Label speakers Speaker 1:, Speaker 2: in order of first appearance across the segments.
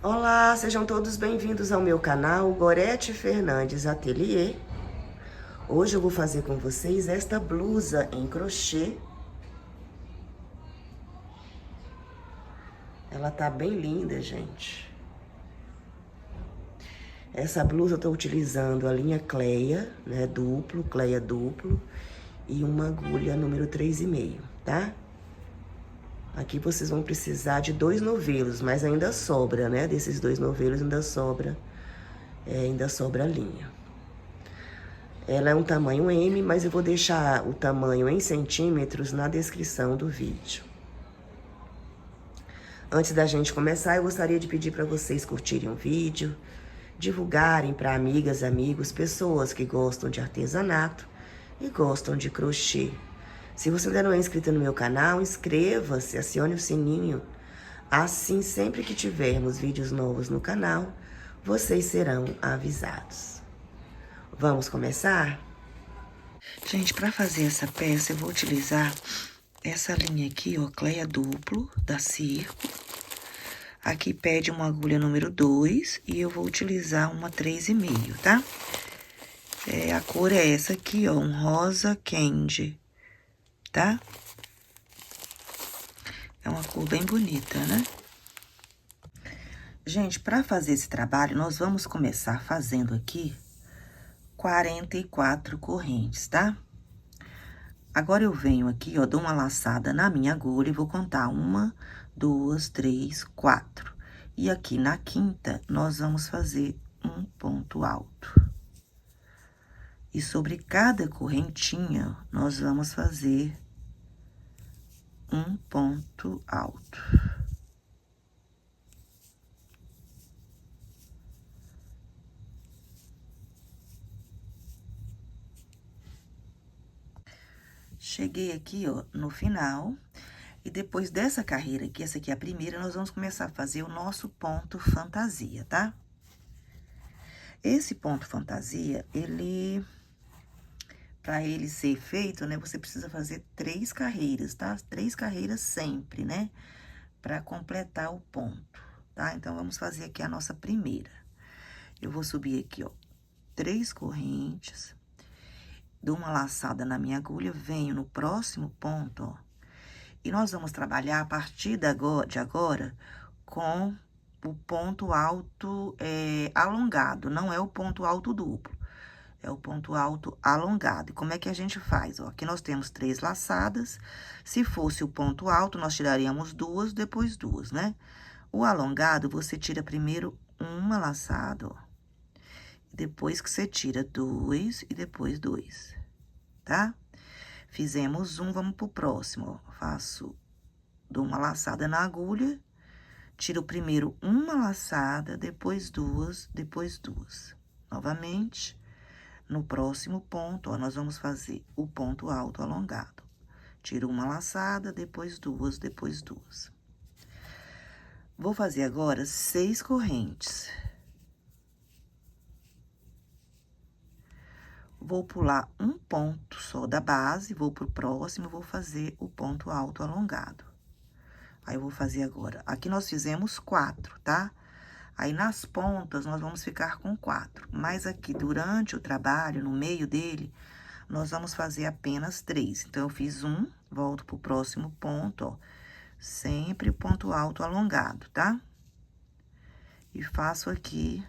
Speaker 1: Olá, sejam todos bem-vindos ao meu canal Gorete Fernandes Atelier. Hoje eu vou fazer com vocês esta blusa em crochê. Ela tá bem linda, gente. Essa blusa eu tô utilizando a linha Cleia, né, Cleia duplo, e uma agulha número 3,5, tá? Aqui vocês vão precisar de 2 novelos, mas ainda sobra, né? Desses 2 novelos ainda sobra a linha. Ela é um tamanho M, mas eu vou deixar o tamanho em centímetros na descrição do vídeo. Antes da gente começar, eu gostaria de pedir para vocês curtirem o vídeo, divulgarem para amigas, amigos, pessoas que gostam de artesanato e gostam de crochê. Se você ainda não é inscrito no meu canal, inscreva-se, acione o sininho. Assim, sempre que tivermos vídeos novos no canal, vocês serão avisados. Vamos começar? Gente, para fazer essa peça, eu vou utilizar essa linha aqui, ó, Cleia duplo, da Circo. Aqui pede uma agulha número 2 e eu vou utilizar uma 3,5, tá? A cor é essa aqui, ó, um rosa candy, tá? É uma cor bem bonita, né? Gente, para fazer esse trabalho, nós vamos começar fazendo aqui 44 correntes, tá? Agora, eu venho aqui, ó, dou uma laçada na minha agulha e vou contar 1, 2, 3, 4. E aqui na quinta, nós vamos fazer um ponto alto. E sobre cada correntinha, nós vamos fazer um ponto alto. Cheguei aqui, ó, no final. E depois dessa carreira aqui, essa aqui é a primeira, nós vamos começar a fazer o nosso ponto fantasia, tá? Esse ponto fantasia, para ele ser feito, né, você precisa fazer 3 carreiras, tá? 3 carreiras sempre, né? Pra completar o ponto, tá? Então, vamos fazer aqui a nossa primeira. Eu vou subir aqui, ó, 3 correntes, dou uma laçada na minha agulha, venho no próximo ponto, ó. E nós vamos trabalhar a partir de agora com o ponto alto alongado, não é o ponto alto duplo. É o ponto alto alongado. E como é que a gente faz? Ó, aqui nós temos 3 laçadas. Se fosse o ponto alto, nós tiraríamos 2, depois 2, né? O alongado, você tira primeiro uma laçada, ó. Depois que você tira 2 e depois 2, tá? Fizemos um, vamos pro próximo, ó. Dou uma laçada na agulha, tiro primeiro uma laçada, depois 2, depois 2. Novamente. No próximo ponto, ó, nós vamos fazer o ponto alto alongado. Tiro uma laçada, depois 2, depois 2. Vou fazer agora 6 correntes. Vou pular um ponto só da base, vou pro próximo, vou fazer o ponto alto alongado. Aí, eu vou fazer agora. Aqui nós fizemos 4, tá? Aí, nas pontas, nós vamos ficar com 4. Mas aqui, durante o trabalho, no meio dele, nós vamos fazer apenas 3. Então, eu fiz um, volto pro próximo ponto, ó. Sempre ponto alto alongado, tá? E faço aqui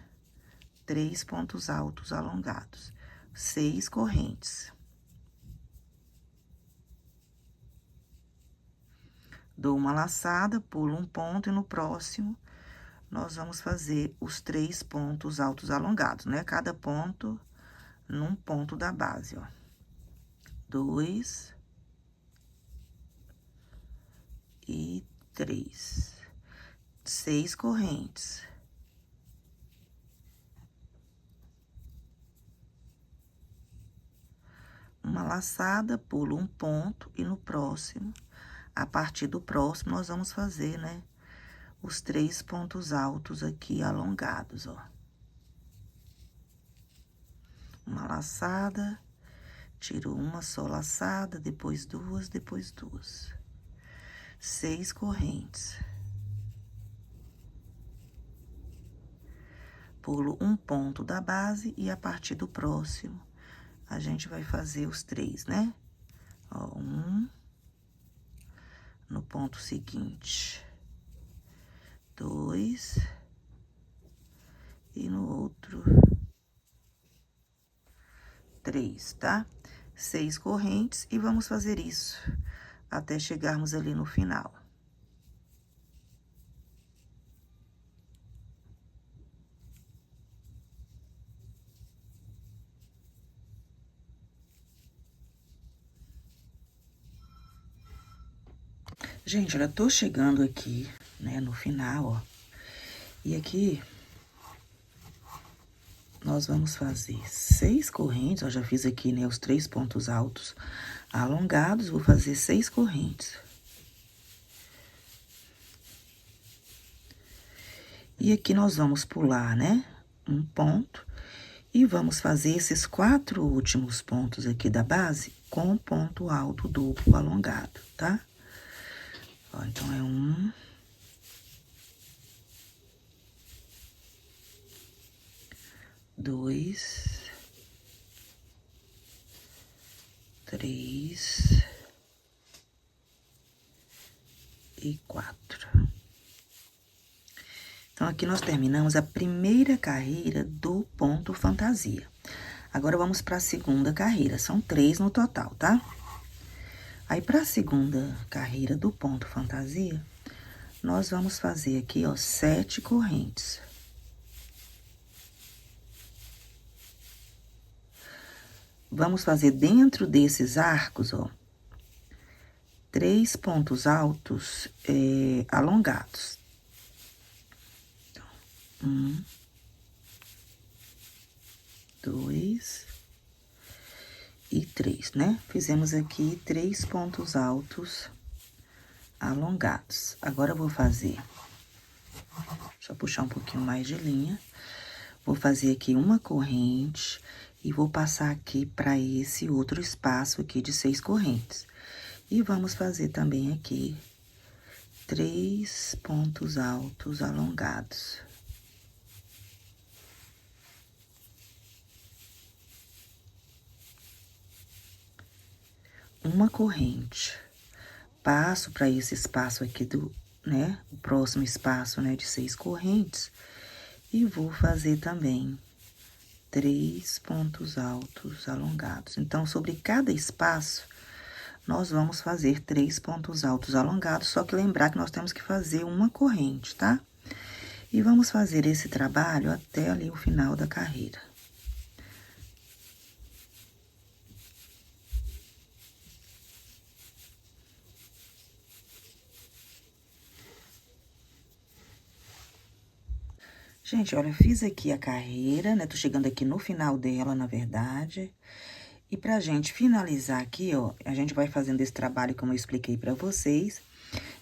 Speaker 1: 3 pontos altos alongados. 6 correntes. Dou uma laçada, pulo um ponto e no próximo, nós vamos fazer os 3 pontos altos alongados, né? Cada ponto num ponto da base, ó. 2 e 3. 6 correntes. Uma laçada, pulo um ponto e no próximo, a partir do próximo, nós vamos fazer, né? Os 3 pontos altos aqui alongados, ó. Uma laçada, tiro uma só laçada, depois 2, depois 2. 6 correntes. pulo um ponto da base e a partir do próximo, a gente vai fazer os 3, né? Ó, no ponto seguinte, 2, e no outro, 3, tá? 6 correntes, e vamos fazer isso até chegarmos ali no final. Gente, olha, tô chegando aqui, né, no final, ó. E aqui, nós vamos fazer 6 correntes, ó, já fiz aqui, né, os 3 pontos altos alongados, vou fazer 6 correntes. E aqui nós vamos pular, né, um ponto, e vamos fazer esses 4 últimos pontos aqui da base com ponto alto duplo alongado, tá? Ó, então, é 1, 2, 3 e 4. Então, aqui nós terminamos a primeira carreira do ponto fantasia. Agora, vamos para a segunda carreira, são 3 no total, tá? Aí, para a segunda carreira do ponto fantasia, nós vamos fazer aqui, ó, 7 correntes. Vamos fazer dentro desses arcos, ó, 3 pontos altos alongados. Então, 1, 2 e 3, né? Fizemos aqui 3 pontos altos alongados. Agora, eu vou fazer, deixa eu puxar um pouquinho mais de linha. Vou fazer aqui uma corrente e vou passar aqui para esse outro espaço aqui de 6 correntes. E vamos fazer também aqui 3 pontos altos alongados. Uma corrente. Passo para esse espaço aqui né, o próximo espaço, né, de 6 correntes. E vou fazer também 3 pontos altos alongados. Então, sobre cada espaço, nós vamos fazer 3 pontos altos alongados, só que lembrar que nós temos que fazer uma corrente, tá? E vamos fazer esse trabalho até ali o final da carreira. Gente, olha, fiz aqui a carreira, né? Tô chegando aqui no final dela, na verdade. E pra gente finalizar aqui, ó, a gente vai fazendo esse trabalho como eu expliquei pra vocês.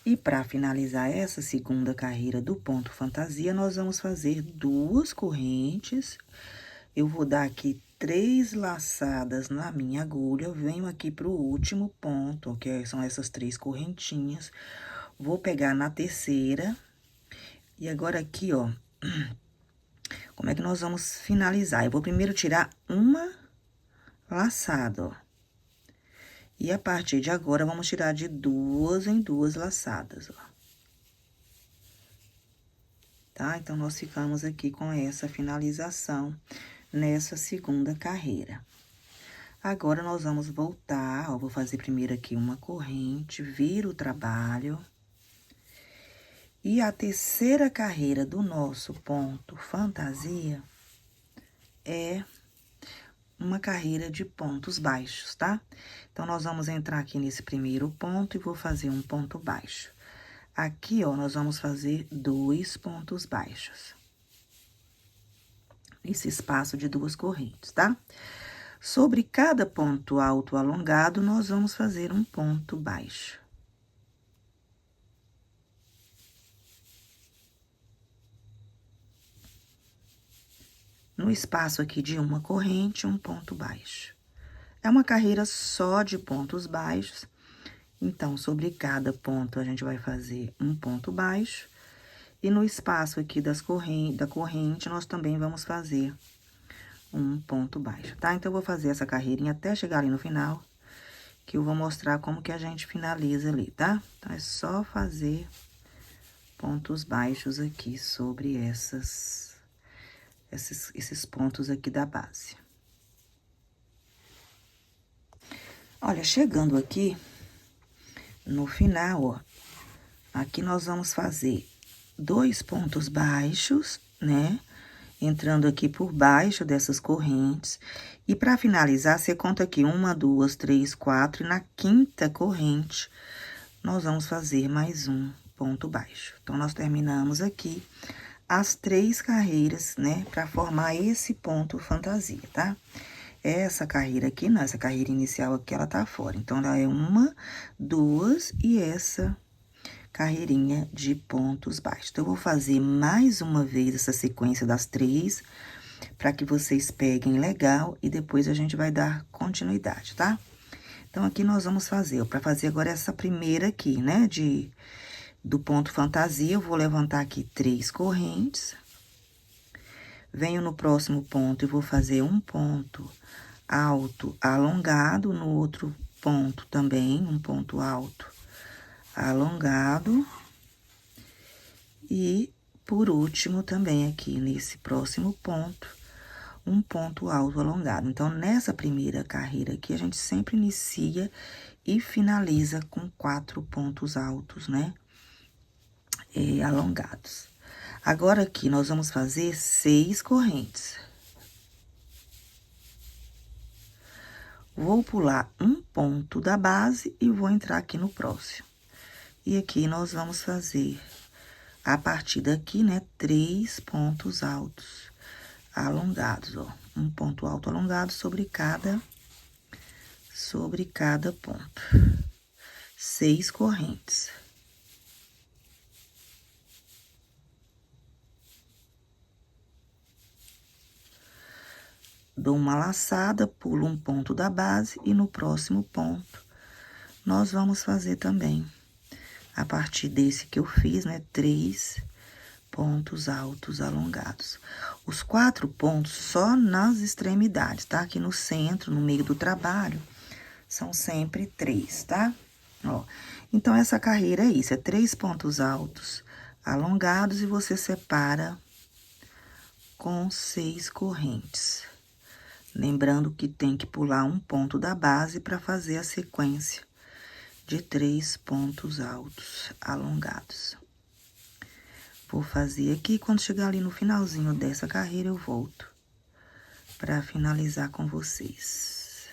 Speaker 1: E pra finalizar essa segunda carreira do ponto fantasia, nós vamos fazer 2 correntes. Eu vou dar aqui 3 laçadas na minha agulha, venho aqui pro último ponto, que são essas 3 correntinhas. Vou pegar na terceira. E agora aqui, ó, como é que nós vamos finalizar? Eu vou primeiro tirar uma laçada, ó. E a partir de agora, vamos tirar de 2 em 2 laçadas, ó. Tá? Então, nós ficamos aqui com essa finalização nessa segunda carreira. Agora, nós vamos voltar, ó, vou fazer primeiro aqui uma corrente, viro o trabalho. E a terceira carreira do nosso ponto fantasia é uma carreira de pontos baixos, tá? Então, nós vamos entrar aqui nesse primeiro ponto e vou fazer um ponto baixo. Aqui, ó, nós vamos fazer 2 pontos baixos. Esse espaço de 2 correntes, tá? Sobre cada ponto alto alongado, nós vamos fazer um ponto baixo. No espaço aqui de uma corrente, um ponto baixo. É uma carreira só de pontos baixos. Então, sobre cada ponto, a gente vai fazer um ponto baixo. E no espaço aqui da corrente, nós também vamos fazer um ponto baixo, tá? Então, eu vou fazer essa carreirinha até chegar ali no final, que eu vou mostrar como que a gente finaliza ali, tá? Então, é só fazer pontos baixos aqui sobre esses pontos aqui da base. Olha, chegando aqui no final, ó, aqui nós vamos fazer 2 pontos baixos, né? Entrando aqui por baixo dessas correntes. E para finalizar, você conta aqui 1, 2, 3, 4, e na 5ª corrente, nós vamos fazer mais um ponto baixo. Então, nós terminamos aqui as 3 carreiras, né, para formar esse ponto fantasia, tá? Essa carreira aqui, não, essa carreira inicial aqui, ela tá fora. Então, ela é 1, 2 e essa carreirinha de pontos baixos. Então, eu vou fazer mais uma vez essa sequência das 3, para que vocês peguem legal e depois a gente vai dar continuidade, tá? Então, aqui nós vamos fazer, para fazer agora essa primeira aqui, né, do ponto fantasia, eu vou levantar aqui 3 correntes. Venho no próximo ponto e vou fazer um ponto alto alongado, no outro ponto também, um ponto alto alongado. E, por último, também aqui nesse próximo ponto, um ponto alto alongado. Então, nessa primeira carreira aqui, a gente sempre inicia e finaliza com 4 pontos altos, né? Alongados. Agora, aqui, nós vamos fazer 6 correntes. Vou pular um ponto da base e vou entrar aqui no próximo. E aqui, nós vamos fazer, a partir daqui, né, 3 pontos altos alongados, ó. Um ponto alto alongado sobre cada ponto. 6 correntes. Dou uma laçada, pulo um ponto da base e no próximo ponto, nós vamos fazer também, a partir desse que eu fiz, né, 3 pontos altos alongados. Os 4 pontos só nas extremidades, tá? Aqui no centro, no meio do trabalho, são sempre 3, tá? Ó, então, essa carreira é isso, é 3 pontos altos alongados e você separa com 6 correntes. Lembrando que tem que pular um ponto da base para fazer a sequência de 3 pontos altos alongados. Vou fazer aqui, quando chegar ali no finalzinho dessa carreira, eu volto para finalizar com vocês.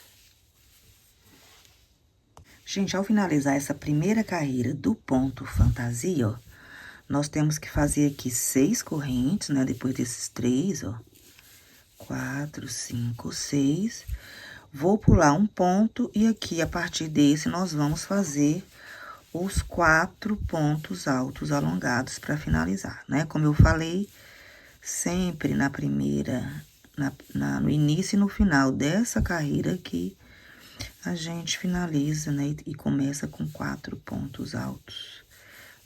Speaker 1: Gente, ao finalizar essa primeira carreira do ponto fantasia, ó, nós temos que fazer aqui 6 correntes, né? Depois desses 3, ó. 4, 5, 6. Vou pular um ponto e aqui, a partir desse, nós vamos fazer os 4 pontos altos alongados para finalizar, né? Como eu falei, sempre na primeira, no início e no final dessa carreira aqui, a gente finaliza, né? E começa com 4 pontos altos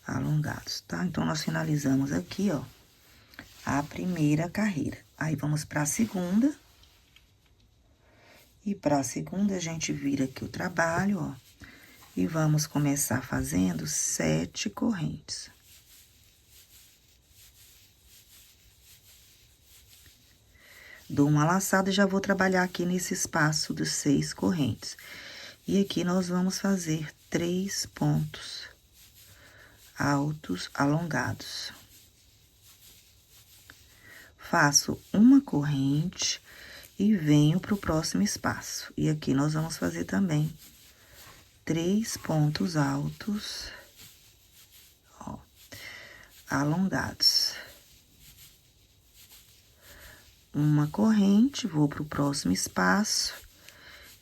Speaker 1: alongados, tá? Então, nós finalizamos aqui, ó, a primeira carreira. Aí, vamos para a segunda. E para a segunda, a gente vira aqui o trabalho, ó. E vamos começar fazendo 7 correntes. Dou uma laçada e já vou trabalhar aqui nesse espaço dos 6 correntes. E aqui nós vamos fazer 3 pontos altos alongados. Faço uma corrente e venho para o próximo espaço. E aqui nós vamos fazer também 3 pontos altos, ó, alongados. Uma corrente, vou para o próximo espaço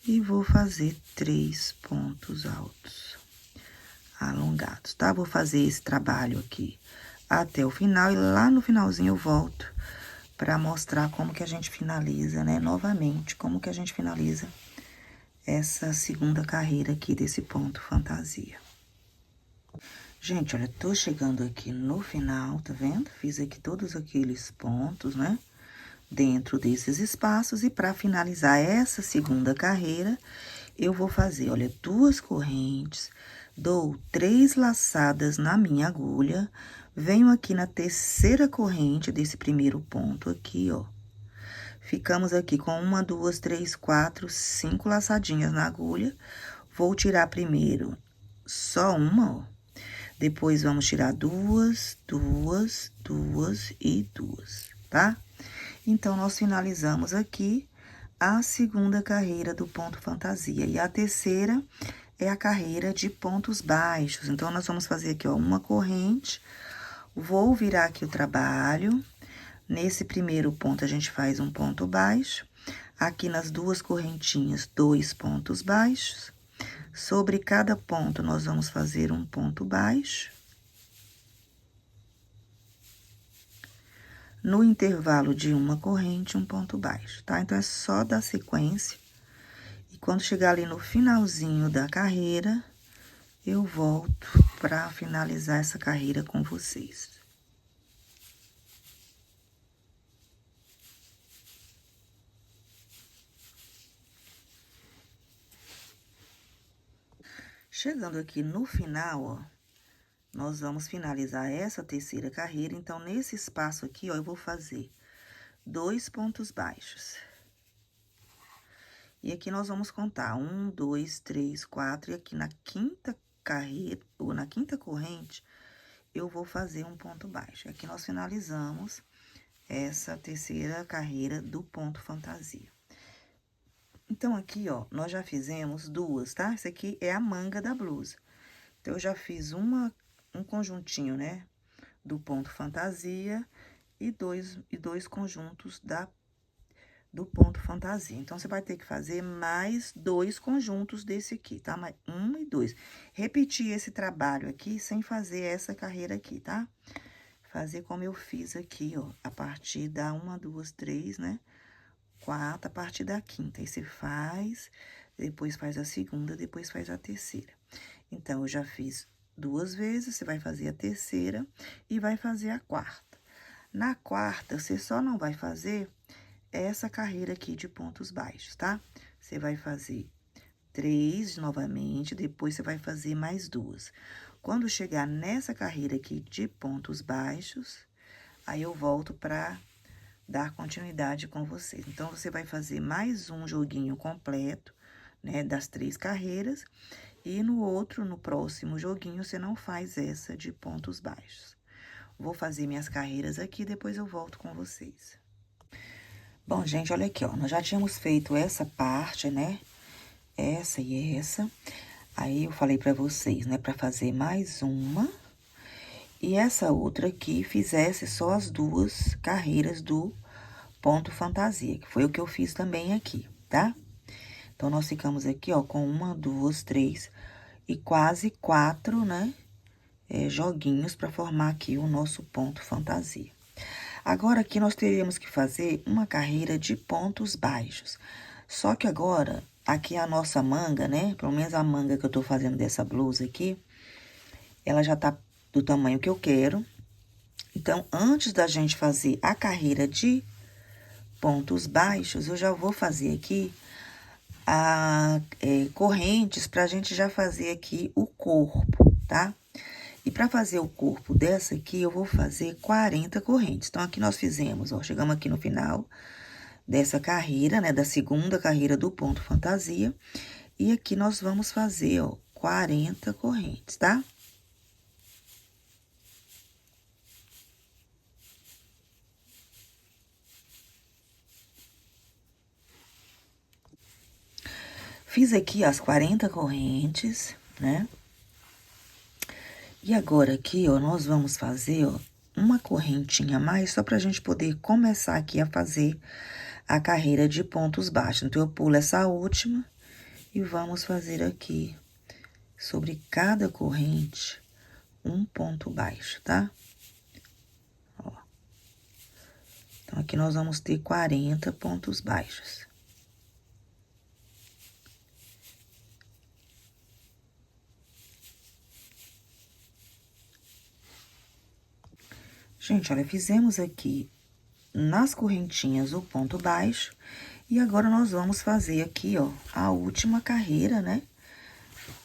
Speaker 1: e vou fazer 3 pontos altos alongados, tá? Vou fazer esse trabalho aqui até o final e lá no finalzinho eu volto para mostrar como que a gente finaliza, né? Novamente, como que a gente finaliza essa segunda carreira aqui desse ponto fantasia. Gente, olha, tô chegando aqui no final, tá vendo? Fiz aqui todos aqueles pontos, né? Dentro desses espaços. E pra finalizar essa segunda carreira, eu vou fazer, olha, 2 correntes, dou 3 laçadas na minha agulha, venho aqui na terceira corrente desse primeiro ponto aqui, ó. Ficamos aqui com 1, 2, 3, 4, 5 laçadinhas na agulha. Vou tirar primeiro só uma, ó. Depois, vamos tirar 2, 2, 2 e 2, tá? Então, nós finalizamos aqui a segunda carreira do ponto fantasia. E a terceira é a carreira de pontos baixos. Então, nós vamos fazer aqui, ó, uma corrente. Vou virar aqui o trabalho. Nesse primeiro ponto, a gente faz um ponto baixo. Aqui nas 2 correntinhas, 2 pontos baixos. Sobre cada ponto, nós vamos fazer um ponto baixo. No intervalo de uma corrente, um ponto baixo, tá? Então, é só dar sequência. E quando chegar ali no finalzinho da carreira, eu volto pra finalizar essa carreira com vocês. Chegando aqui no final, ó, nós vamos finalizar essa terceira carreira. Então, nesse espaço aqui, ó, eu vou fazer 2 pontos baixos. E aqui nós vamos contar 1, 2, 3, 4, e aqui na quinta carreira, ou na quinta corrente, eu vou fazer um ponto baixo. Aqui nós finalizamos essa terceira carreira do ponto fantasia. Então, aqui, ó, nós já fizemos 2, tá? Essa aqui é a manga da blusa. Então, eu já fiz um conjuntinho, né, do ponto fantasia e dois conjuntos do ponto fantasia. Então, você vai ter que fazer mais 2 conjuntos desse aqui, tá? Mais 1 e 2. Repetir esse trabalho aqui sem fazer essa carreira aqui, tá? Fazer como eu fiz aqui, ó, a partir da 1, 2, 3, né? 4, a partir da quinta. Aí, você faz, depois faz a segunda, depois faz a terceira. Então, eu já fiz 2 vezes, você vai fazer a terceira e vai fazer a quarta. Na quarta, você só não vai fazer essa carreira aqui de pontos baixos, tá? Você vai fazer 3 novamente, depois você vai fazer mais 2. Quando chegar nessa carreira aqui de pontos baixos, aí eu volto pra dar continuidade com vocês. Então, você vai fazer mais um joguinho completo, né, das 3 carreiras, e no próximo joguinho, você não faz essa de pontos baixos. Vou fazer minhas carreiras aqui, depois eu volto com vocês. Bom, gente, olha aqui, ó, nós já tínhamos feito essa parte, né, essa e essa. Aí, eu falei pra vocês, né, pra fazer mais uma. E essa outra aqui, fizesse só as 2 carreiras do ponto fantasia, que foi o que eu fiz também aqui, tá? Então, nós ficamos aqui, ó, com 1, 2, 3 e quase 4, né, joguinhos pra formar aqui o nosso ponto fantasia. Agora, aqui, nós teríamos que fazer uma carreira de pontos baixos. Só que agora, aqui a nossa manga, né, pelo menos a manga que eu tô fazendo dessa blusa aqui, ela já tá do tamanho que eu quero. Então, antes da gente fazer a carreira de pontos baixos, eu já vou fazer aqui correntes pra gente já fazer aqui o corpo, tá? E pra fazer o corpo dessa aqui, eu vou fazer 40 correntes. Então, aqui nós fizemos, ó, chegamos aqui no final dessa carreira, né, da segunda carreira do ponto fantasia. E aqui nós vamos fazer, ó, 40 correntes, tá? Fiz aqui as 40 correntes, né? E agora aqui, ó, nós vamos fazer, ó, uma correntinha a mais, só pra gente poder começar aqui a fazer a carreira de pontos baixos. Então, eu pulo essa última e vamos fazer aqui, sobre cada corrente, um ponto baixo, tá? Ó. Então, aqui nós vamos ter 40 pontos baixos. Gente, olha, fizemos aqui nas correntinhas o ponto baixo. E agora, nós vamos fazer aqui, ó, a última carreira, né?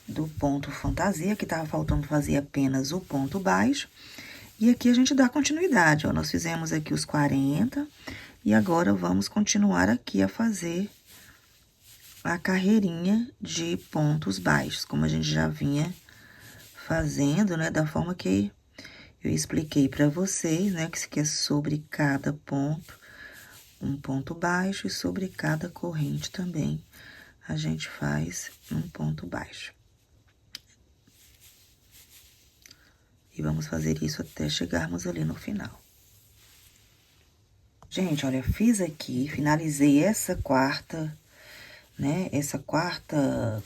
Speaker 1: Do ponto fantasia, que tava faltando fazer apenas o ponto baixo. E aqui a gente dá continuidade, ó. Nós fizemos aqui os 40. E agora, vamos continuar aqui a fazer a carreirinha de pontos baixos, como a gente já vinha fazendo, né? Da forma que eu expliquei pra vocês, né? Que é sobre cada ponto, um ponto baixo, e sobre cada corrente também, a gente faz um ponto baixo. E vamos fazer isso até chegarmos ali no final. Gente, olha, fiz aqui, finalizei essa quarta, né?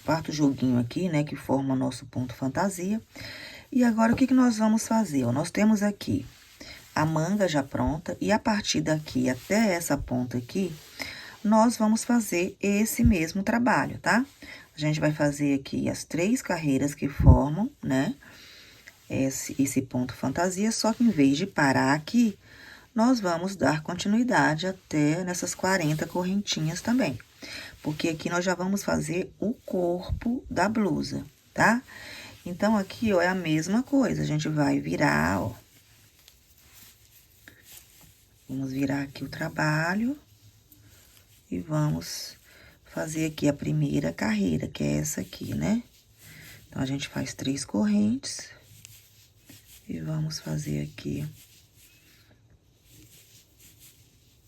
Speaker 1: Quarto joguinho aqui, né? Que forma o nosso ponto fantasia. E agora, o que nós vamos fazer? Ó, nós temos aqui a manga já pronta, e a partir daqui até essa ponta aqui, nós vamos fazer esse mesmo trabalho, tá? A gente vai fazer aqui as 3 carreiras que formam, né? Esse ponto fantasia, só que em vez de parar aqui, nós vamos dar continuidade até nessas 40 correntinhas também. Porque aqui nós já vamos fazer o corpo da blusa, tá? Então, aqui, ó, é a mesma coisa, a gente vai virar, ó. Vamos virar aqui o trabalho e vamos fazer aqui a primeira carreira, que é essa aqui, né? Então, a gente faz 3 correntes e vamos fazer aqui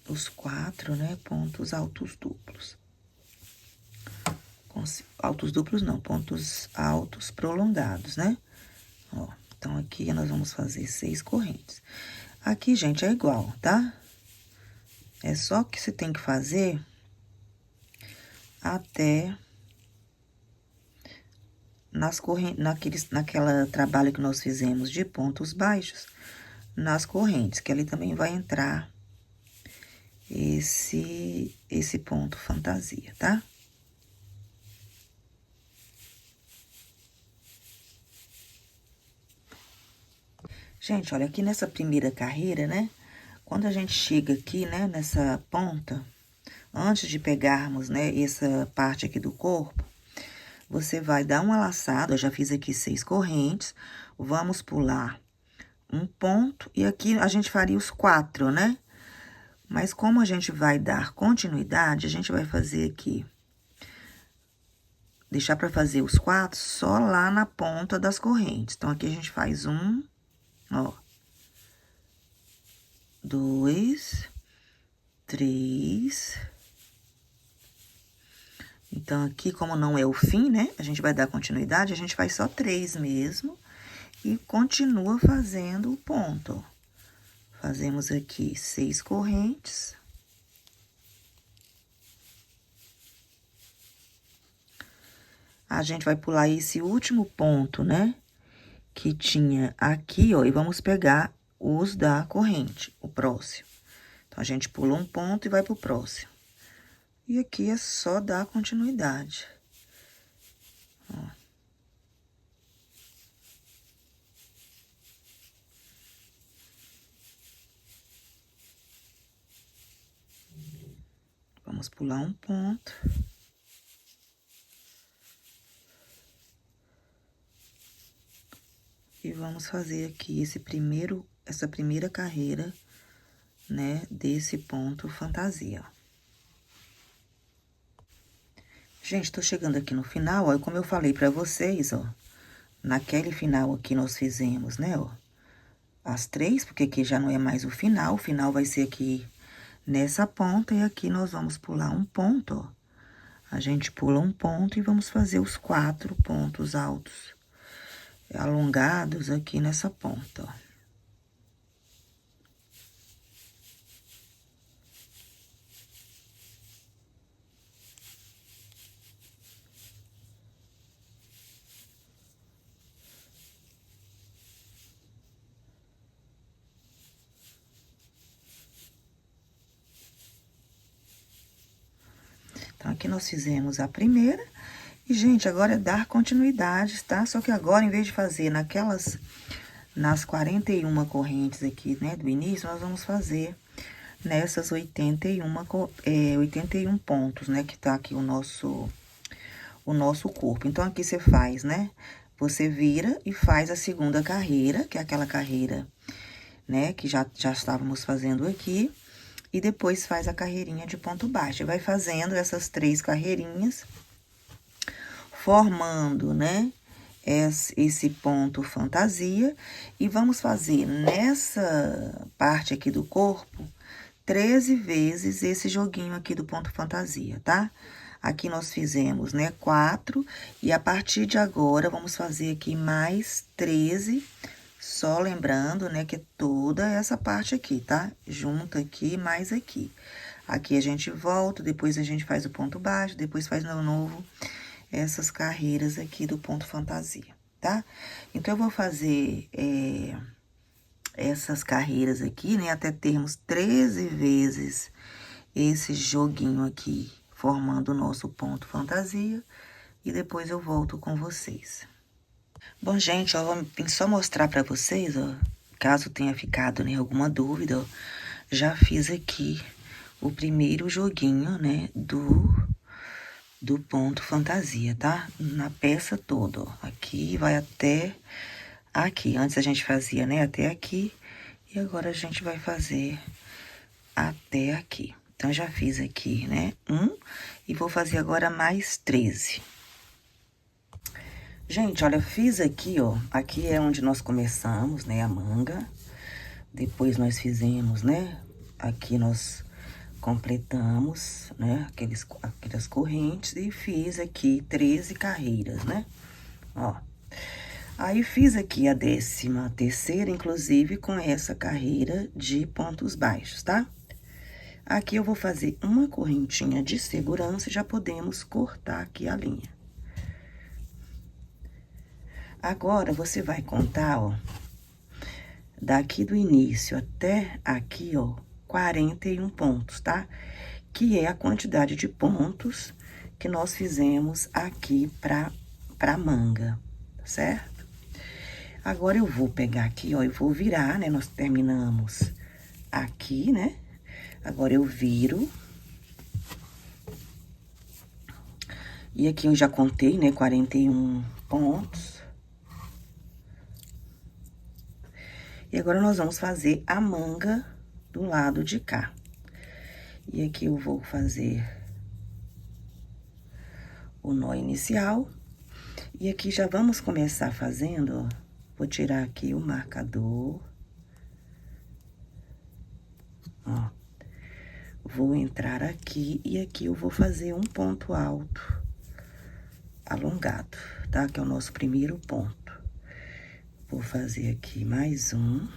Speaker 1: os 4, né, pontos altos duplos. Altos duplos não, pontos altos prolongados, né? Ó, então, aqui nós vamos fazer 6 correntes. Aqui, gente, é igual, tá? É só que você tem que fazer até naquela trabalho que nós fizemos de pontos baixos, nas correntes, que ali também vai entrar esse ponto fantasia, tá? Gente, olha, aqui nessa primeira carreira, né? Quando a gente chega aqui, né, nessa ponta, antes de pegarmos, né, essa parte aqui do corpo, você vai dar uma laçada, eu já fiz aqui 6 correntes, vamos pular um ponto, e aqui a gente faria os 4, né? Mas como a gente vai dar continuidade, a gente vai fazer aqui, deixar pra fazer os 4 só lá na ponta das correntes. Então, aqui a gente faz 1, ó, 2, 3. Então, aqui, como não é o fim, né? A gente vai dar continuidade, a gente faz só 3 mesmo. E continua fazendo o ponto, ó. Fazemos aqui 6 correntes. A gente vai pular esse último ponto, né? Que tinha aqui, ó, e vamos pegar os da corrente, o próximo. Então, a gente pula um ponto e vai pro próximo. E aqui é só dar continuidade. Ó. Vamos pular um ponto. E vamos fazer aqui essa primeira carreira, né, desse ponto fantasia, ó. Gente, tô chegando aqui no final, ó, e como eu falei pra vocês, ó, naquele final aqui nós fizemos, né, ó, as 3, porque aqui já não é mais o final vai ser aqui nessa ponta, e aqui nós vamos pular um ponto, ó. A gente pula um ponto e vamos fazer os 4 pontos altos, alongados aqui nessa ponta, ó. Então, aqui nós fizemos a primeira. E, gente, agora é dar continuidade, tá? Só que agora, em vez de fazer nas 41 correntes aqui, né, do início, nós vamos fazer nessas 81 pontos, né, que tá aqui o nosso corpo. Então, aqui você faz, né, você vira e faz a segunda carreira, que é aquela carreira, né, que já estávamos fazendo aqui, e depois faz a carreirinha de ponto baixo. E vai fazendo essas 3 carreirinhas, formando, né, esse ponto fantasia, e vamos fazer nessa parte aqui do corpo 13 vezes esse joguinho aqui do ponto fantasia, tá? Aqui nós fizemos, né, 4, e a partir de agora vamos fazer aqui mais 13, só lembrando, né, que é toda essa parte aqui, tá? Junta aqui, mais aqui. Aqui a gente volta, depois a gente faz o ponto baixo, depois faz de novo essas carreiras aqui do ponto fantasia, tá? Então, eu vou fazer essas carreiras aqui, né, até termos 13 vezes esse joguinho aqui, formando o nosso ponto fantasia, e depois eu volto com vocês. Bom, gente, ó, vim só mostrar pra vocês, ó, caso tenha ficado, né, alguma dúvida, ó, já fiz aqui o primeiro joguinho, né, do ponto fantasia, tá? Na peça toda, ó. Aqui vai até aqui. Antes a gente fazia, né, até aqui. E agora a gente vai fazer até aqui. Então, já fiz aqui, né, 1. E vou fazer agora mais 13. Gente, olha, eu fiz aqui, ó. Aqui é onde nós começamos, né, a manga. Depois nós fizemos, né, aqui nós completamos, né, aquelas correntes, e fiz aqui 13 carreiras, né, ó. Aí, fiz aqui a 13ª, inclusive, com essa carreira de pontos baixos, tá? Aqui eu vou fazer uma correntinha de segurança e já podemos cortar aqui a linha. Agora, você vai contar, ó, daqui do início até aqui, ó, 41 pontos, tá? Que é a quantidade de pontos que nós fizemos aqui pra manga, certo? Agora, eu vou pegar aqui, ó, eu vou virar, né? Nós terminamos aqui, né? Agora, eu viro. E aqui eu já contei, né? 41 pontos. E agora, nós vamos fazer a manga do lado de cá. E aqui eu vou fazer o nó inicial. E aqui já vamos começar fazendo, ó. Vou tirar aqui o marcador. Ó. Vou entrar aqui e aqui eu vou fazer um ponto alto alongado, tá? Que é o nosso primeiro ponto. Vou fazer aqui mais um.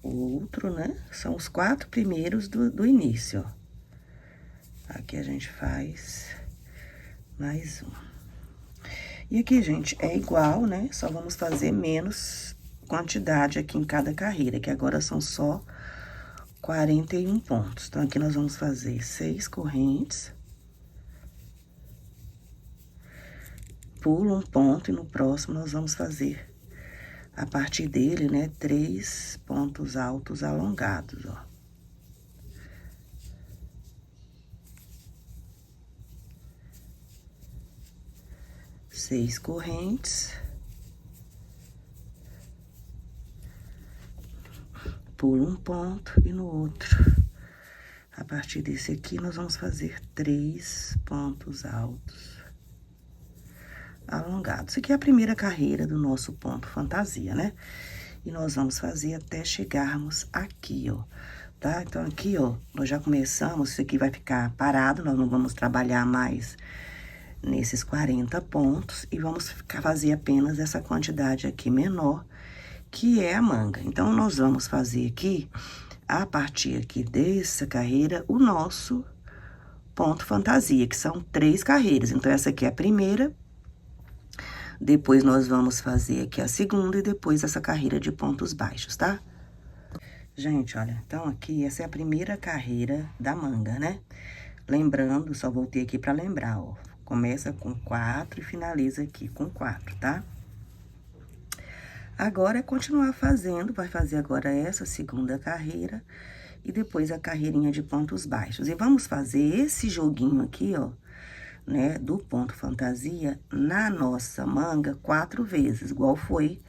Speaker 1: Outro, né? São os 4 primeiros do início, ó. Aqui a gente faz mais um. E aqui, gente, é igual, né? Só vamos fazer menos quantidade aqui em cada carreira, que agora são só 41 pontos. Então, aqui nós vamos fazer 6 correntes. Pulo um ponto e no próximo nós vamos fazer, a partir dele, né, 3 pontos altos alongados, ó. Seis correntes. Pulo um ponto e no outro. A partir desse aqui, nós vamos fazer 3 pontos altos alongados. Isso aqui é a primeira carreira do nosso ponto fantasia, né? E nós vamos fazer até chegarmos aqui, ó, tá? Então, aqui, ó, nós já começamos, isso aqui vai ficar parado, nós não vamos trabalhar mais nesses 40 pontos, e vamos fazer apenas essa quantidade aqui menor, que é a manga. Então, nós vamos fazer aqui, a partir aqui dessa carreira, o nosso ponto fantasia, que são 3 carreiras. Então, essa aqui é a primeira, depois nós vamos fazer aqui a segunda, e depois essa carreira de pontos baixos, tá? Gente, olha, então aqui, essa é a primeira carreira da manga, né? Lembrando, só voltei aqui pra lembrar, ó. Começa com 4 e finaliza aqui com 4, tá? Agora é continuar fazendo, vai fazer agora essa segunda carreira e depois a carreirinha de pontos baixos. E vamos fazer esse joguinho aqui, ó, né, do ponto fantasia na nossa manga 4 vezes, igual foi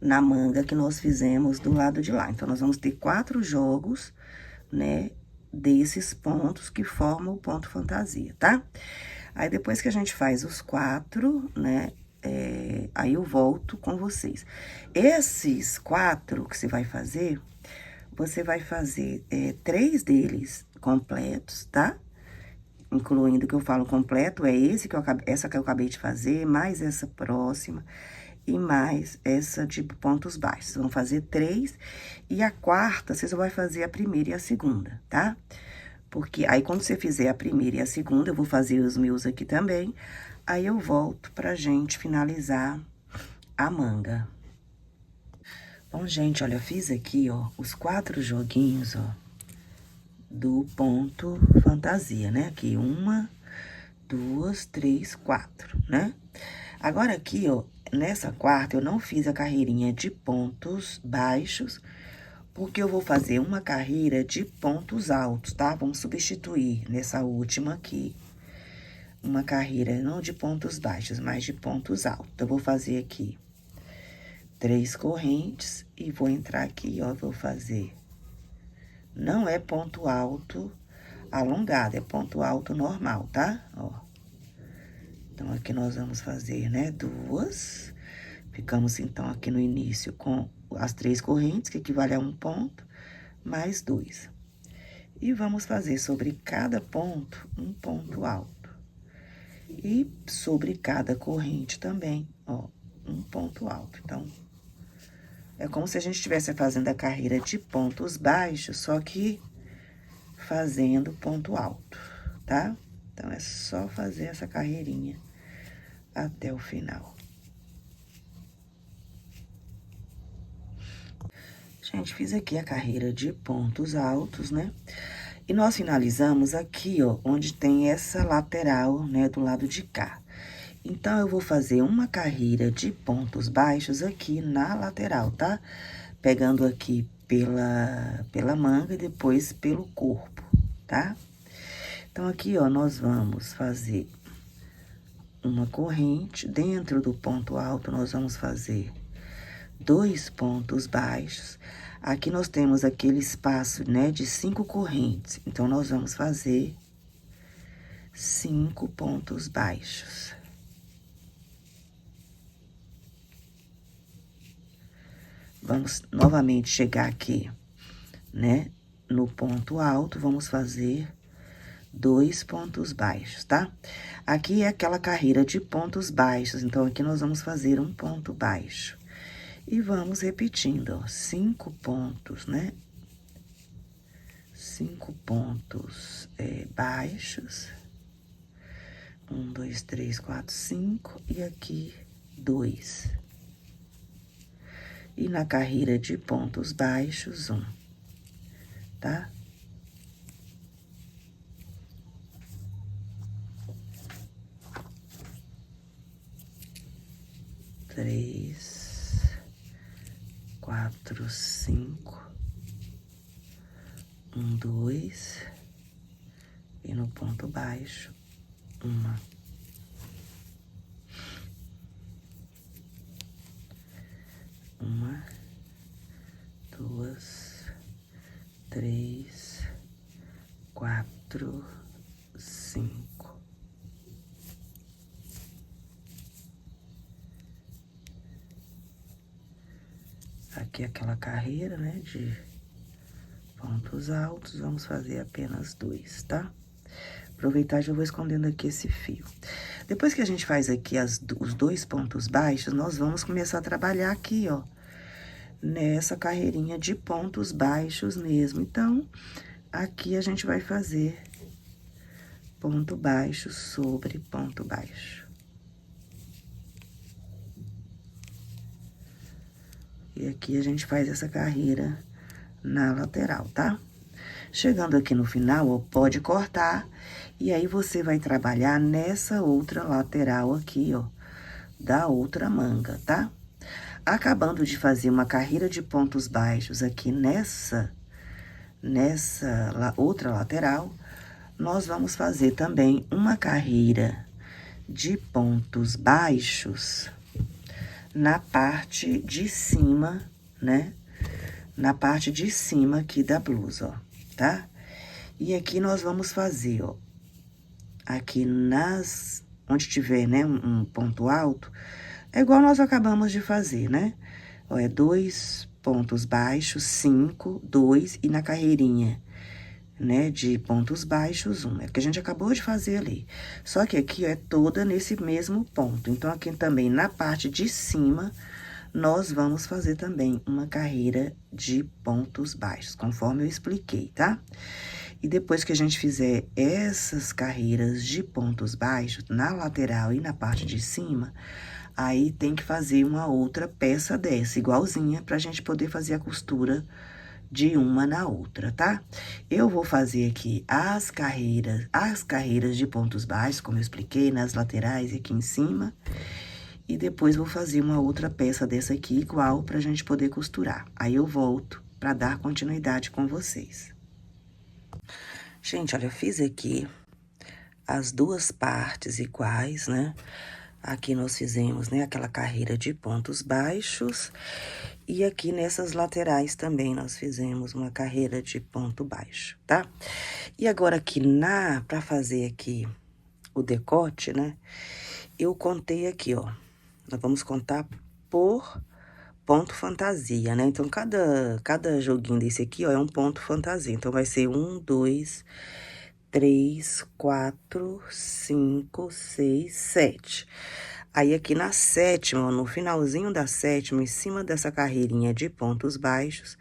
Speaker 1: na manga que nós fizemos do lado de lá. Então, nós vamos ter 4 jogos, né, desses pontos que formam o ponto fantasia, tá? Aí, depois que a gente faz os 4, né, aí eu volto com vocês. Esses 4 que você vai fazer 3 deles completos, tá? Incluindo que eu falo completo, é essa que eu acabei de fazer, mais essa próxima e mais essa de pontos baixos. Vão fazer 3 e a quarta, você só vai fazer a primeira e a segunda, tá? Porque aí, quando você fizer a primeira e a segunda, eu vou fazer os meus aqui também, aí eu volto pra gente finalizar a manga. Bom, gente, olha, eu fiz aqui, ó, os 4 joguinhos, ó, do ponto fantasia, né? Aqui, 1, 2, 3, 4, né? Agora aqui, ó, nessa quarta, eu não fiz a carreirinha de pontos baixos, porque eu vou fazer uma carreira de pontos altos, tá? Vamos substituir nessa última aqui, uma carreira não de pontos baixos, mas de pontos altos. Eu vou fazer aqui 3 correntes e vou entrar aqui, ó, vou fazer... Não é ponto alto alongado, é ponto alto normal, tá? Ó. Então, aqui nós vamos fazer, né, 2. Ficamos, então, aqui no início com as 3 correntes, que equivale a 1 ponto, mais 2. E vamos fazer sobre cada ponto, um ponto alto. E sobre cada corrente também, ó, um ponto alto. Então, é como se a gente estivesse fazendo a carreira de pontos baixos, só que fazendo ponto alto, tá? Então, é só fazer essa carreirinha até o final. Gente, fiz aqui a carreira de pontos altos, né? E nós finalizamos aqui, ó, onde tem essa lateral, né, do lado de cá. Então, eu vou fazer uma carreira de pontos baixos aqui na lateral, tá? Pegando aqui pela manga e depois pelo corpo, tá? Então, aqui, ó, nós vamos fazer uma corrente. Dentro do ponto alto, nós vamos fazer 2 pontos baixos. Aqui nós temos aquele espaço, né, de 5 correntes. Então, nós vamos fazer 5 pontos baixos. Vamos novamente chegar aqui, né, no ponto alto, vamos fazer 2 pontos baixos, tá? Aqui é aquela carreira de pontos baixos, então, aqui nós vamos fazer um ponto baixo. E vamos repetindo, ó, 5 pontos, né? 5 pontos baixos. 1, 2, 3, 4, 5. E aqui, 2. E na carreira de pontos baixos, 1, tá? Três, 4, 5, 1, 2, e no ponto baixo, 1. 1, 2, 3, 4, 5. Aqui aquela carreira, né, de pontos altos, vamos fazer apenas 2, tá? Aproveitar, já vou escondendo aqui esse fio. Depois que a gente faz aqui os 2 pontos baixos, nós vamos começar a trabalhar aqui, ó, nessa carreirinha de pontos baixos mesmo. Então, aqui a gente vai fazer ponto baixo sobre ponto baixo. E aqui a gente faz essa carreira na lateral, tá? Chegando aqui no final, ó, pode cortar, e aí você vai trabalhar nessa outra lateral aqui, ó, da outra manga, tá? Acabando de fazer uma carreira de pontos baixos aqui nessa outra lateral, nós vamos fazer também uma carreira de pontos baixos na parte de cima, né? Na parte de cima aqui da blusa, ó, tá? E aqui nós vamos fazer, ó, aqui onde tiver, né, um ponto alto, é igual nós acabamos de fazer, né? Ó, é 2 pontos baixos, 5, 2, e na carreirinha, né, de pontos baixos, 1. É o que a gente acabou de fazer ali. Só que aqui, ó, é toda nesse mesmo ponto. Então, aqui também, na parte de cima, nós vamos fazer também uma carreira de pontos baixos, conforme eu expliquei, tá? E depois que a gente fizer essas carreiras de pontos baixos na lateral e na parte de cima, aí tem que fazer uma outra peça dessa, igualzinha, pra gente poder fazer a costura de uma na outra, tá? Eu vou fazer aqui as carreiras de pontos baixos, como eu expliquei, nas laterais e aqui em cima. E depois vou fazer uma outra peça dessa aqui, igual, pra gente poder costurar. Aí eu volto pra dar continuidade com vocês. Gente, olha, eu fiz aqui as duas partes iguais, né? Aqui nós fizemos, né, aquela carreira de pontos baixos. E aqui nessas laterais também nós fizemos uma carreira de ponto baixo, tá? E agora aqui pra fazer aqui o decote, né? Eu contei aqui, ó. Nós vamos contar por ponto fantasia, né? Então, cada joguinho desse aqui, ó, é um ponto fantasia. Então, vai ser 1, 2, 3, 4, 5, 6, 7. Aí, aqui na sétima, no finalzinho da sétima, em cima dessa carreirinha de pontos baixos,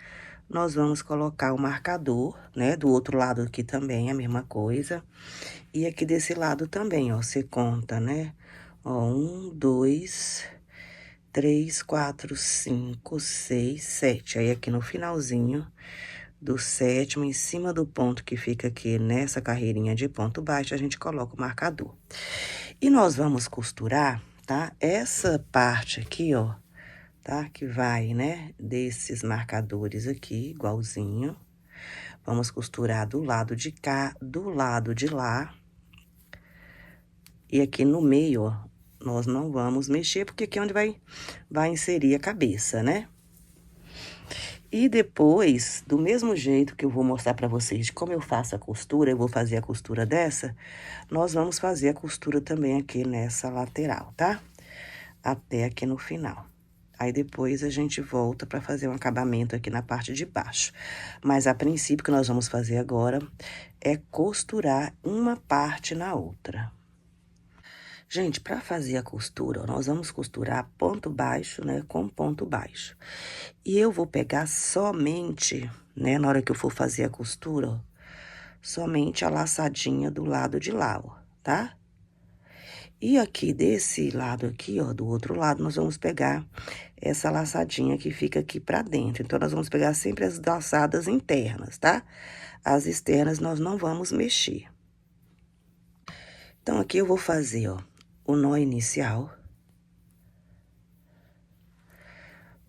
Speaker 1: nós vamos colocar o marcador, né? Do outro lado aqui também, a mesma coisa. E aqui desse lado também, ó, você conta, né? Ó, 1, 2, 3, 4, 5, 6, 7. Aí, aqui no finalzinho do sétimo, em cima do ponto que fica aqui nessa carreirinha de ponto baixo, a gente coloca o marcador. E nós vamos costurar, tá? Essa parte aqui, ó, tá? Que vai, né, desses marcadores aqui, igualzinho. Vamos costurar do lado de cá, do lado de lá. E aqui no meio, ó, nós não vamos mexer, porque aqui é onde vai inserir a cabeça, né? E depois, do mesmo jeito que eu vou mostrar pra vocês de como eu faço a costura, eu vou fazer a costura dessa, nós vamos fazer a costura também aqui nessa lateral, tá? Até aqui no final. Aí, depois, a gente volta pra fazer um acabamento aqui na parte de baixo. Mas, a princípio, o que nós vamos fazer agora é costurar uma parte na outra. Gente, para fazer a costura, ó, nós vamos costurar ponto baixo, né, com ponto baixo. E eu vou pegar somente, né, na hora que eu for fazer a costura, ó, somente a laçadinha do lado de lá, ó, tá? E aqui desse lado aqui, ó, do outro lado, nós vamos pegar essa laçadinha que fica aqui pra dentro. Então, nós vamos pegar sempre as laçadas internas, tá? As externas nós não vamos mexer. Então, aqui eu vou fazer, ó, o nó inicial.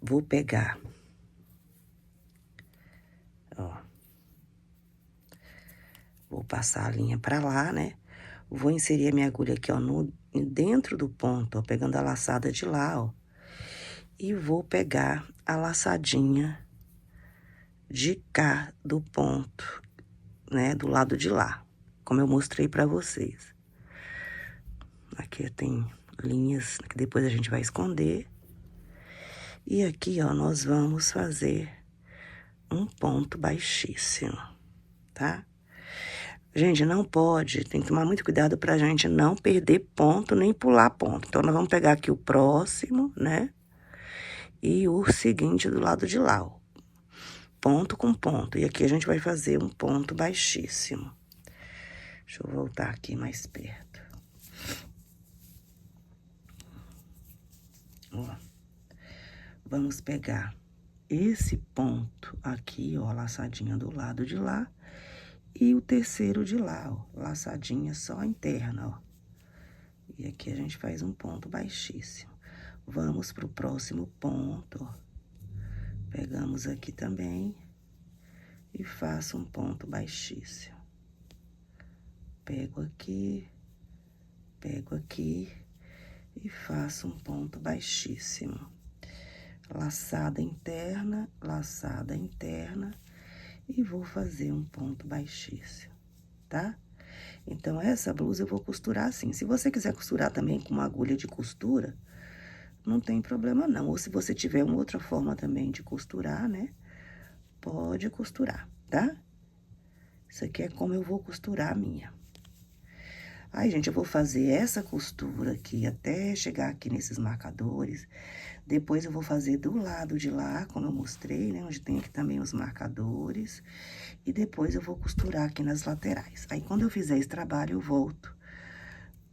Speaker 1: Vou pegar, ó, vou passar a linha pra lá, né? Vou inserir a minha agulha aqui, ó, dentro do ponto, ó, pegando a laçada de lá, ó. E vou pegar a laçadinha de cá do ponto, né, do lado de lá, como eu mostrei pra vocês. Aqui tem linhas que depois a gente vai esconder. E aqui, ó, nós vamos fazer um ponto baixíssimo, tá? Gente, não pode, tem que tomar muito cuidado pra gente não perder ponto, nem pular ponto. Então, nós vamos pegar aqui o próximo, né? E o seguinte do lado de lá, ó. Ponto com ponto. E aqui a gente vai fazer um ponto baixíssimo. Deixa eu voltar aqui mais perto. Ó. Vamos pegar esse ponto aqui, ó, laçadinha do lado de lá. E o terceiro de lá, ó, laçadinha só interna, ó. E aqui a gente faz um ponto baixíssimo. Vamos pro próximo ponto, ó. Pegamos aqui também e faço um ponto baixíssimo. Pego aqui e faço um ponto baixíssimo. Laçada interna, e vou fazer um ponto baixíssimo, tá? Então, essa blusa eu vou costurar assim. Se você quiser costurar também com uma agulha de costura, não tem problema não. Ou se você tiver uma outra forma também de costurar, né? Pode costurar, tá? Isso aqui é como eu vou costurar a minha. Aí, gente, eu vou fazer essa costura aqui até chegar aqui nesses marcadores. Depois eu vou fazer do lado de lá, como eu mostrei, né? Onde tem aqui também os marcadores. E depois eu vou costurar aqui nas laterais. Aí, quando eu fizer esse trabalho, eu volto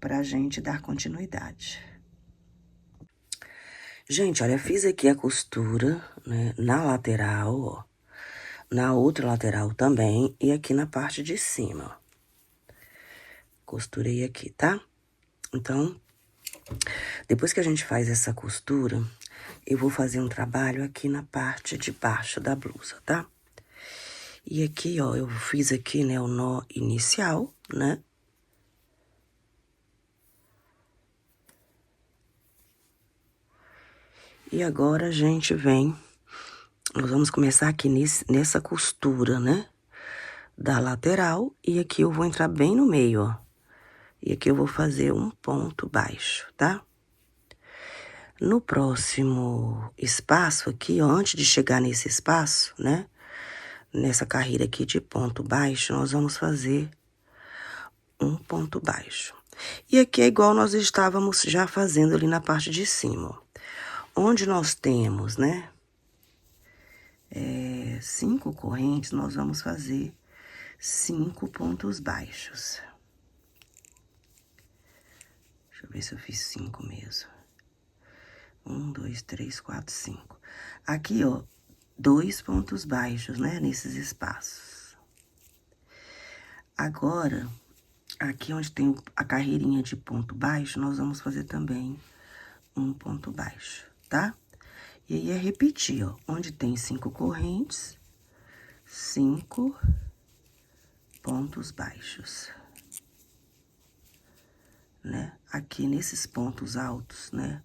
Speaker 1: pra gente dar continuidade. Gente, olha, fiz aqui a costura, né? Na lateral, ó. Na outra lateral também. E aqui na parte de cima, ó. Costurei aqui, tá? Então, depois que a gente faz essa costura, eu vou fazer um trabalho aqui na parte de baixo da blusa, tá? E aqui, ó, eu fiz aqui, né, o nó inicial, né? E agora a gente vem, nós vamos começar aqui nessa costura, né? Da lateral, e aqui eu vou entrar bem no meio, ó. E aqui eu vou fazer um ponto baixo, tá? No próximo espaço aqui, ó, antes de chegar nesse espaço, né? Nessa carreira aqui de ponto baixo, nós vamos fazer um ponto baixo. E aqui é igual nós estávamos já fazendo ali na parte de cima, ó. Onde nós temos, né? 5 correntes, nós vamos fazer 5 pontos baixos. Deixa eu ver se eu fiz 5 mesmo. 1, 2, 3, 4, 5. Aqui, ó, 2 pontos baixos, né? Nesses espaços. Agora, aqui onde tem a carreirinha de ponto baixo, nós vamos fazer também um ponto baixo, tá? E aí, é repetir, ó. Onde tem 5 correntes, 5 pontos baixos. Né? Aqui nesses pontos altos, né?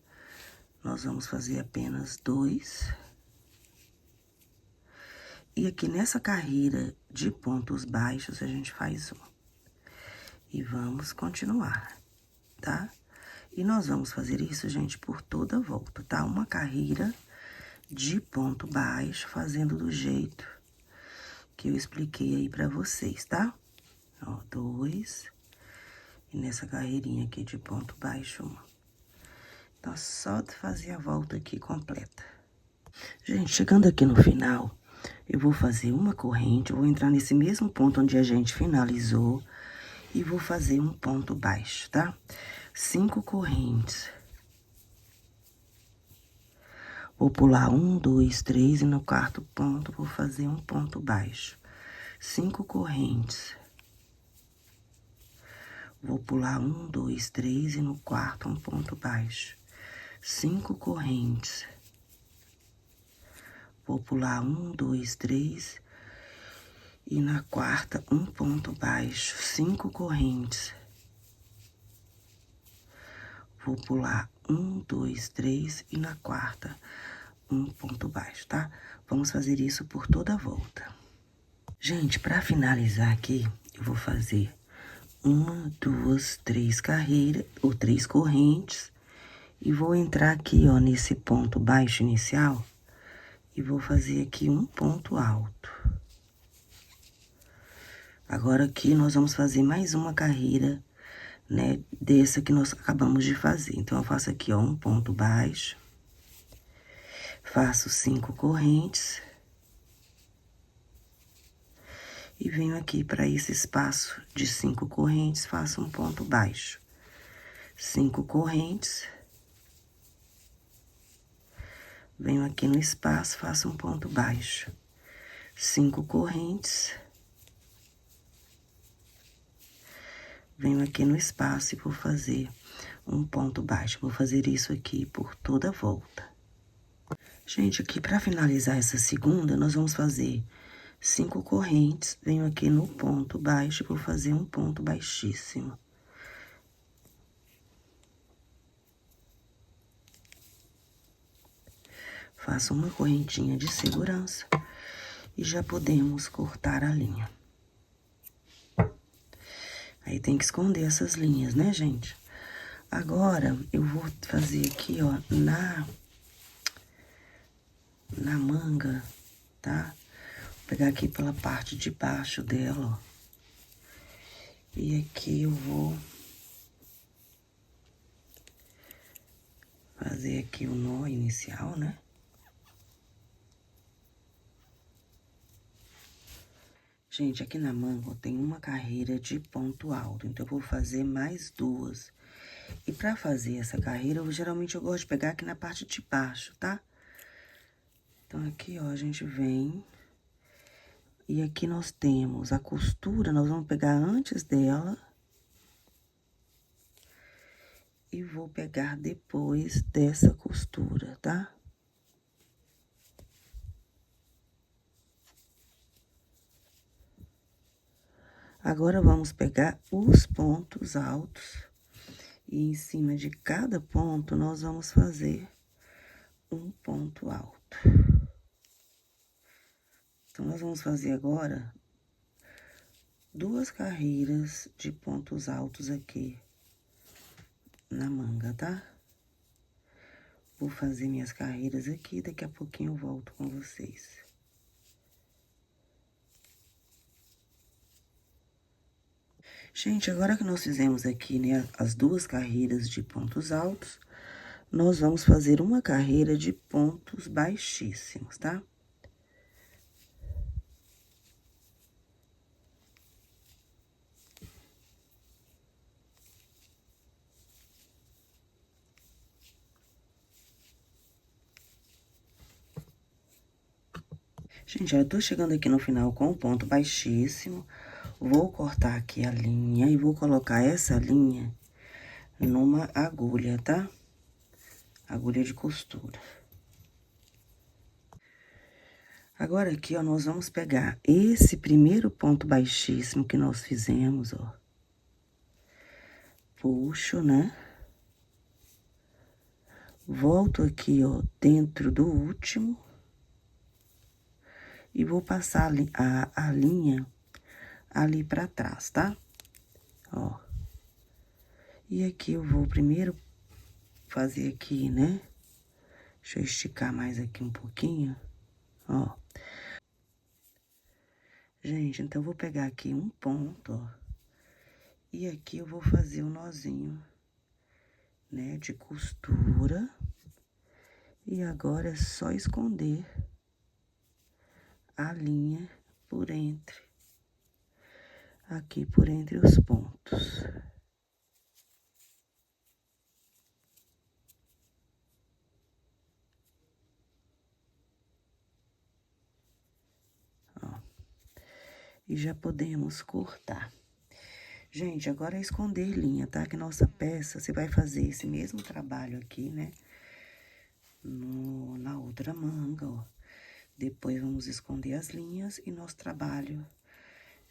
Speaker 1: Nós vamos fazer apenas 2. E aqui nessa carreira de pontos baixos, a gente faz 1. E vamos continuar, tá? E nós vamos fazer isso, gente, por toda a volta, tá? Uma carreira de ponto baixo, fazendo do jeito que eu expliquei aí pra vocês, tá? Ó, 2. E nessa carreirinha aqui de ponto baixo, 1. Então, só de fazer a volta aqui completa. Gente, chegando aqui no final, eu vou fazer uma corrente, eu vou entrar nesse mesmo ponto onde a gente finalizou e vou fazer um ponto baixo, tá? 5 correntes. Vou pular 1, 2, 3 e no quarto ponto vou fazer um ponto baixo. 5 correntes. Vou pular 1, 2, 3 e no quarto um ponto baixo. 5 correntes. Vou pular 1, 2, 3 e na quarta um ponto baixo, 5 correntes. Vou pular 1, 2, 3 e na quarta um ponto baixo, tá? Vamos fazer isso por toda a volta. Gente, para finalizar aqui, eu vou fazer 1, 2, 3 carreiras ou 3 correntes e vou entrar aqui, ó, nesse ponto baixo inicial e vou fazer aqui um ponto alto. Agora, aqui, nós vamos fazer mais uma carreira, né, dessa que nós acabamos de fazer. Então, eu faço aqui, ó, um ponto baixo. Faço 5 correntes. E venho aqui para esse espaço de 5 correntes, faço um ponto baixo. 5 correntes. Venho aqui no espaço, faço um ponto baixo. 5 correntes. Venho aqui no espaço e vou fazer um ponto baixo. Vou fazer isso aqui por toda a volta. Gente, aqui pra finalizar essa segunda, nós vamos fazer 5 correntes. Venho aqui no ponto baixo e vou fazer um ponto baixíssimo. Faço uma correntinha de segurança e já podemos cortar a linha. Aí tem que esconder essas linhas, né, gente? Agora, eu vou fazer aqui, ó, na manga, tá? Vou pegar aqui pela parte de baixo dela, ó. E aqui eu vou fazer aqui o nó inicial, né? Gente, aqui na manga, ó, tem uma carreira de ponto alto, então eu vou fazer mais 2. E pra fazer essa carreira, geralmente eu gosto de pegar aqui na parte de baixo, tá? Então, aqui, ó, a gente vem. E aqui nós temos a costura, nós vamos pegar antes dela. E vou pegar depois dessa costura, tá? Agora, vamos pegar os pontos altos. E em cima de cada ponto, nós vamos fazer um ponto alto. Então, nós vamos fazer agora 2 carreiras de pontos altos aqui na manga, tá? Vou fazer minhas carreiras aqui, daqui a pouquinho eu volto com vocês. Gente, agora que nós fizemos aqui, né, as 2 carreiras de pontos altos, nós vamos fazer uma carreira de pontos baixíssimos, tá? Gente, eu tô chegando aqui no final com o ponto baixíssimo. Vou cortar aqui a linha e vou colocar essa linha numa agulha, tá? Agulha de costura. Agora, aqui, ó, nós vamos pegar esse primeiro ponto baixíssimo que nós fizemos, ó. Puxo, né? Volto aqui, ó, dentro do último. E vou passar a linha ali pra trás, tá? Ó. E aqui eu vou primeiro fazer aqui, né? Deixa eu esticar mais aqui um pouquinho, ó. Gente, então eu vou pegar aqui um ponto, ó. E aqui eu vou fazer um nozinho, né, de costura. E agora é só esconder a linha por entre, aqui por entre os pontos. Ó. E já podemos cortar. Gente, agora é esconder linha, tá? Que nossa peça, você vai fazer esse mesmo trabalho aqui, né? Na outra manga, ó. Depois, vamos esconder as linhas e nosso trabalho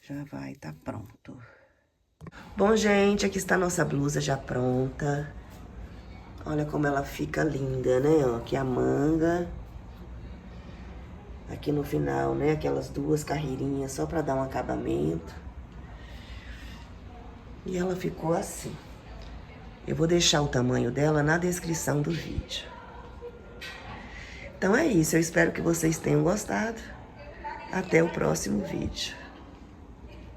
Speaker 1: já vai tá pronto. Bom, gente, aqui está a nossa blusa já pronta. Olha como ela fica linda, né? Ó, aqui a manga. Aqui no final, né? Aquelas 2 carreirinhas só pra dar um acabamento. E ela ficou assim. Eu vou deixar o tamanho dela na descrição do vídeo. Então é isso, eu espero que vocês tenham gostado. Até o próximo vídeo.